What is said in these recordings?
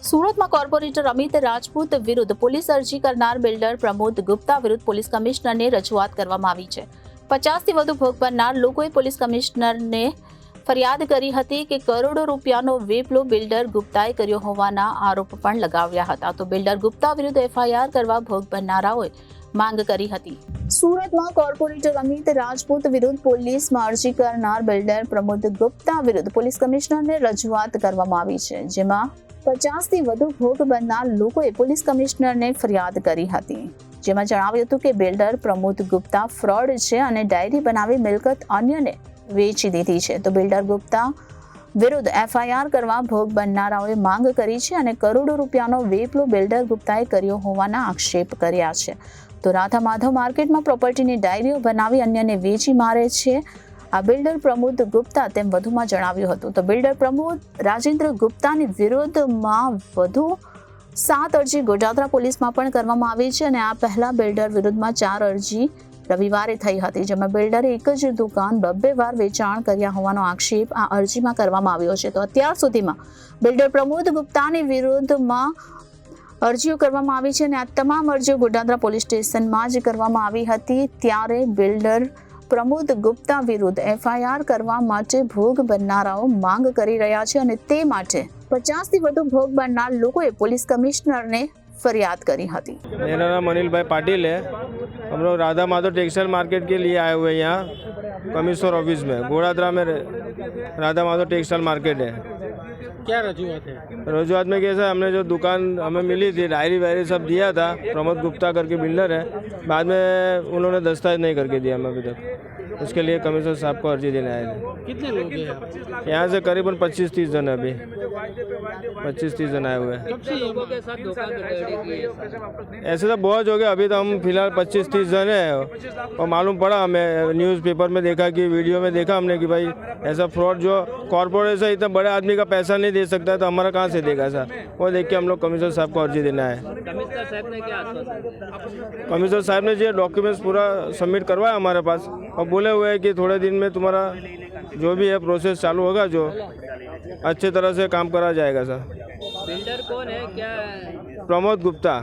સુરતમાં કોર્પોરેટર અમિત રાજપૂત વિરુદ્ધ પોલીસ અરજી કરનાર બિલ્ડર પ્રમોદ ગુપ્તા વિરુદ્ધ પોલીસ કમિશનરને રજૂઆત કરવામાં આવી છે। 50થી વધુ ભોગ બનનાર લોકોએ પોલીસ કમિશનરને ફરિયાદ કરી હતી કે કરોડો રૂપિયાનો વેપલો બિલ્ડર ગુપ્તાએ કર્યો હોવાના આરોપ પણ લગાવ્યા હતા। તો બિલ્ડર ગુપ્તા વિરુદ્ધ એફઆઈઆર કરવા ભોગ બનનારાઓએ માંગ કરી હતી। સુરતમાં કોર્પોરેટર અમિત રાજપૂત વિરુદ્ધ પોલીસમાં અરજી કરનાર બિલ્ડર પ્રમોદ ગુપ્તા વિરુદ્ધ પોલીસ કમિશનરને રજૂઆત કરવામાં આવી છે, જેમાં 50થી વધુ ભોગ બનનાર લોકોએ પોલીસ કમિશનરને ફરિયાદ કરી હતી, જેમાં જણાવ્યું હતું કે બિલ્ડર પ્રમોદ ગુપ્તા ફ્રોડ છે અને ડાયરી બનાવી મિલકત અન્યને વેચી દીધી છે। તો બિલ્ડર ગુપ્તા વિરુદ્ધ એફઆઈઆર કરવા ભોગ બનનારાઓએ માંગ કરી છે અને કરોડો રૂપિયાનો વેપલો બિલ્ડર ગુપ્તાએ કર્યો હોવાના આક્ષેપ કર્યા છે। તો રાધા માધવ માર્કેટમાં પ્રોપર્ટીની ડાયરીઓ બનાવી અન્યને વેચી મારે છે આ બિલ્ડર પ્રમોદ ગુપ્તા, તેમ વધુમાં જણાવ્યું હતું। તો બિલ્ડર પ્રમોદ રાજેન્દ્ર ગુપ્તાની વિરુદ્ધમાં વધુ 7 અરજી ગોડાદરા પોલીસમાં પણ કરવામાં આવી છે અને આ પહેલા બિલ્ડર વિરુદ્ધમાં 4 અરજી રવિવારે થઈ હતી, જેમાં બિલ્ડરે એક જ દુકાન 2 વાર વેચાણ કર્યા હોવાનો આક્ષેપ આ અરજીમાં કરવામાં આવ્યો છે। તો અત્યાર સુધીમાં બિલ્ડર પ્રમોદ ગુપ્તાની વિરુદ્ધમાં અરજીઓ કરવામાં આવી છે અને આ તમામ અરજીઓ ગોડાદરા પોલીસ સ્ટેશનમાં જ કરવામાં આવી હતી। ત્યારે બિલ્ડર પ્રમોદ ગુપ્તા વિરુદ્ધ એફઆઈઆર કરવા માટે ભોગ બનનારાઓ માંગ કરી રહ્યા છે અને તે માટે 50થી વધુ ભોગ બનનાર લોકોએ પોલીસ કમિશ્નરને फरियाद करी थी। मेरा नाम अनिल भाई पाटिल है। हम लोग राधा माधव टेक्सटाइल मार्केट के लिए आए हुए हैं। यहाँ कमिश्नर ऑफिस में गोड़ादरा में राधा माधव टेक्सटाइल मार्केट है। क्या रजूआत है? रजूआत में कैसा, हमने जो दुकान हमें मिली थी, डायरी वायरी सब दिया था, प्रमोद गुप्ता करके बिल्डर है, बाद में उन्होंने दस्तावेज नहीं करके दिया हमें अभी तक। उसके लिए कमिश्नर साहब को अर्जी देने आए थे। कितने लोग हैं यहाँ से करीबन 25-30 जन है। अभी 25-30 जन आए हुए हैं। कब से लोगों के साथ धोखाधड़ी की है? ऐसे तो बहुत हो गया। अभी तो हम फिलहाल 25-30 जन है और मालूम पड़ा, हमें न्यूज़पेपर में देखा कि वीडियो में देखा हमने कि भाई ऐसा फ्रॉड जो कॉर्पोरेशन इतना बड़े आदमी का पैसा नहीं दे सकता है तो हमारा कहाँ से देगा सर। वो देख के हम लोग कमिश्नर साहब को अर्जी देना है। कमिश्नर साहब ने क्या आश्वासन? कमिश्नर साहब ने जो डॉक्यूमेंट्स पूरा सबमिट करवाया हमारे पास और बोले हुए हैं कि थोड़े दिन में तुम्हारा जो भी है प्रोसेस चालू होगा, जो अच्छे तरह से काम करा जाएगा सर। बिल्डर कौन है? क्या प्रमोद गुप्ता,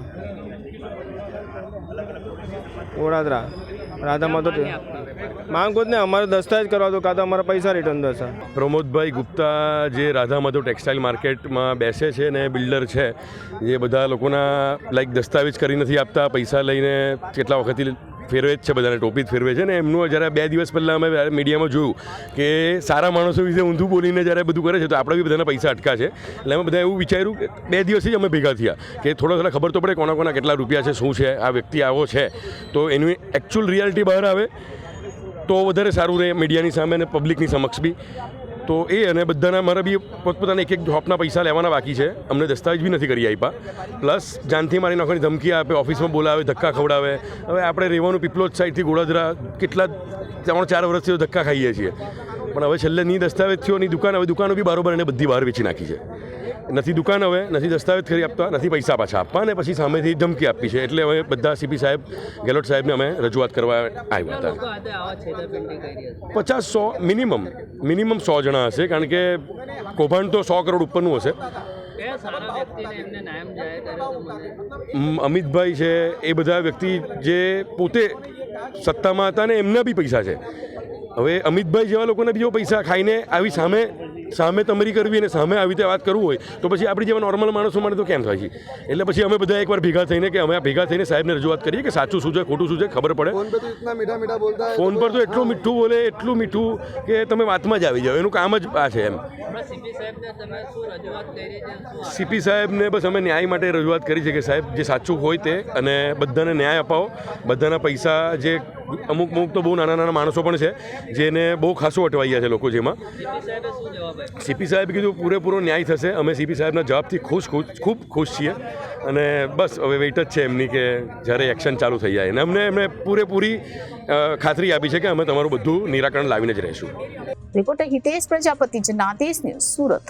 गोड़ादरा राधा माधव। मांग कुछ नहीं, हमारे दस्तावेज करवा दो, का तो हमारा पैसा रिटर्न दो सर। પ્રમોદભાઈ ગુપ્તા જે રાધા માધવ ટેક્સટાઇલ માર્કેટમાં બેસે છે ને બિલ્ડર છે, જે બધા લોકોના લાઈક દસ્તાવેજ કરી નથી આપતા, પૈસા લઈને કેટલા વખતથી ફેરવે જ છે, બધાને ટોપી જ ફેરવે છે ને। એમનું જ્યારે 2 દિવસ પહેલાં અમે મીડિયામાં જોયું કે સારા માણસો વિશે ઊંધું બોલીને જ્યારે બધું કરે છે તો આપણે બી બધાના પૈસા અટકા છે। એટલે અમે બધા એવું વિચાર્યું કે 2 દિવસથી જ અમે ભેગા થયા કે થોડા ખબર તો પડે કોના કેટલા રૂપિયા છે, શું છે, આ વ્યક્તિ આવો છે, તો એની એકચ્યુઅલ રિયાલિટી બહાર આવે તો વધારે સારું રહે મીડિયાની સામે અને પબ્લિકની સમક્ષ બી। તો એ અને બધાના મારા બી પોતપોતાના એક શોપના પૈસા લેવાના બાકી છે, અમને દસ્તાવેજ બી નથી કરી આપ્યા, પ્લસ જાનથી મારી નાખવાની ધમકી આપે, ઓફિસમાં બોલાવે, ધક્કા ખવડાવે। હવે આપણે રહેવાનું પીપલોદ સાઈડથી ગોડાદરા કેટલા 3-4 વર્ષથી ધક્કા ખાઈએ છીએ, પણ હવે છેલ્લે ની દસ્તાવેજ થયો, ની દુકાન, હવે દુકાનો બી બારોબાર એને બધી બહાર વેચી નાખી છે। નથી દુકાન, હવે નથી દસ્તાવેજ કરી આપતા, નથી પૈસા પાછા આપવા અને પછી સામેથી ધમકી આપી છે। એટલે હવે બધા સીપી સાહેબ, ગેહલોત સાહેબને અમે રજૂઆત કરવા આવ્યા હતા। 50-100 મિનિમમ 100 જણા હશે, કારણ કે કૌભાંડ તો 100 કરોડ ઉપરનું હશે। અમિતભાઈ છે, એ બધા વ્યક્તિ જે પોતે સત્તામાં હતા ને એમના બી પૈસા છે। હવે અમિતભાઈ જેવા લોકોને બીજો પૈસા ખાઈને આવી સામે તમરી કરવી અને સામે આવી રીતે વાત કરવું હોય તો પછી આપણી જેવા નોર્મલ માણસો માટે તો કેમ થાય છે? એટલે પછી અમે બધા એકવાર ભેગા થઈને સાહેબને રજૂઆત કરીએ કે સાચું શું છે, ખોટું શું છે, ખબર પડે। ફોન પર તો એટલું મીઠું બોલે, એટલું મીઠું કે તમે વાતમાં જ આવી જાઓ, એનું કામ જ આ છે એમ। સીપી સાહેબને બસ અમે ન્યાય માટે રજૂઆત કરી છે કે સાહેબ જે સાચું હોય તે અને બધાને ન્યાય અપાવો। બધાના પૈસા જે અમુક તો બહુ નાના માણસો પણ છે જેને બહુ ખાસું અટવાઈ ગયા છે લોકો, જેમાં સીપી સાહેબ કીધું પૂરેપૂરો ન્યાય થશે। અમે સીપી સાહેબના જવાબથી ખૂબ ખુશ છીએ અને બસ હવે વેઇટ જ છે એમની કે જ્યારે એક્શન ચાલુ થઈ જાય, અને એમને પૂરેપૂરી ખાતરી આપી છે કે અમે તમારું બધું નિરાકરણ લાવીને જ રહીશું। Reporter Hitesh Prajapati, Janadesh news, Surat.